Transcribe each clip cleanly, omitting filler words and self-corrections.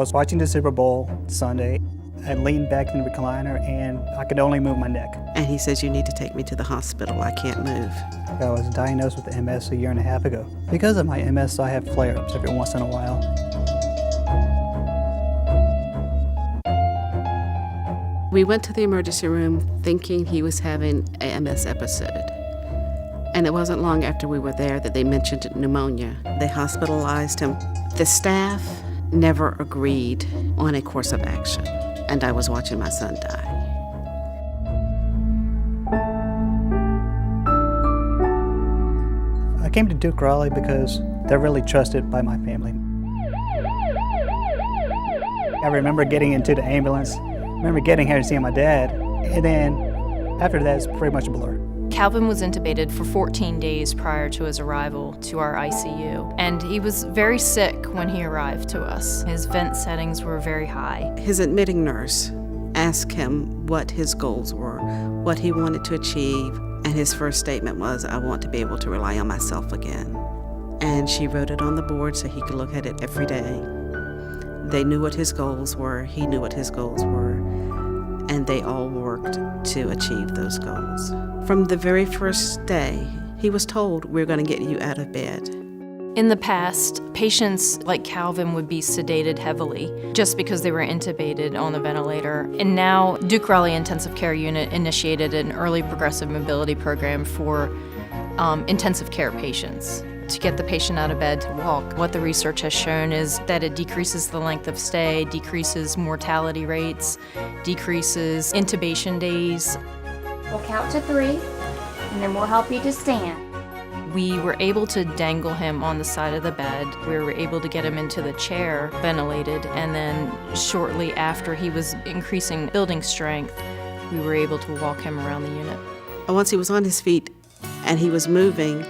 was watching the Super Bowl Sunday. I leaned back in the recliner and I could only move my neck. And he says, "You need to take me to the hospital. I can't move." I was diagnosed with MS a year and a half ago. Because of my MS, I have flare-ups every once in a while. We went to the emergency room thinking he was having a MS episode. And it wasn't long after we were there that they mentioned pneumonia. They hospitalized him. The staff never agreed on a course of action, and I was watching my son die. I came to Duke Raleigh because they're really trusted by my family. I remember getting into the ambulance, getting here and seeing my dad, and then after that, it's pretty much a blur. Calvin was intubated for 14 days prior to his arrival to our ICU, and he was very sick when he arrived to us. His vent settings were very high. His admitting nurse asked him what his goals were, what he wanted to achieve, and his first statement was, "I want to be able to rely on myself again." And she wrote it on the board so he could look at it every day. They knew what his goals were, he knew what his goals were, and they all worked to achieve those goals. From the very first day, he was told, "We're going to get you out of bed." In the past, patients like Calvin would be sedated heavily just because they were intubated on the ventilator. And now Duke Raleigh Intensive Care Unit initiated an early progressive mobility program for intensive care patients to get the patient out of bed to walk. What the research has shown is that it decreases the length of stay, decreases mortality rates, decreases intubation days. We'll count to 3, and then we'll help you to stand. We were able to dangle him on the side of the bed. We were able to get him into the chair, ventilated, and then shortly after he was increasing building strength, we were able to walk him around the unit. And once he was on his feet and he was moving,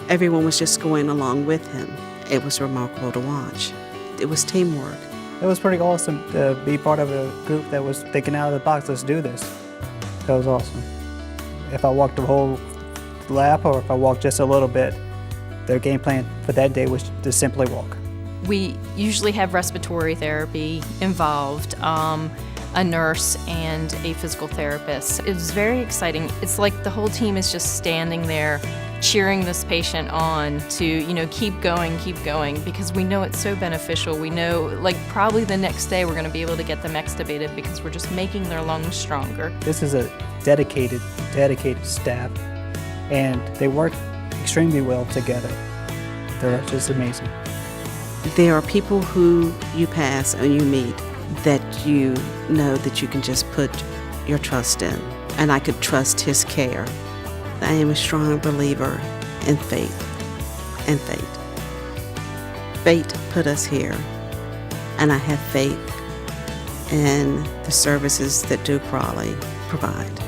everyone was just going along with him. It was remarkable to watch. It was teamwork. It was pretty awesome to be part of a group that was thinking out of the box, let's do this. That was awesome. If I walked the whole lap or if I walked just a little bit, their game plan for that day was to simply walk. We usually have respiratory therapy involved, a nurse and a physical therapist. It was very exciting. It's like the whole team is just standing there cheering this patient on to, keep going, because we know it's so beneficial. We know, probably the next day we're going to be able to get them extubated because we're just making their lungs stronger. This is a dedicated staff, and they work extremely well together. They're just amazing. There are people who you pass and you meet that you know that you can just put your trust in, and I could trust his care. I am a strong believer in faith and fate. Fate put us here, and I have faith in the services that Duke Raleigh provide.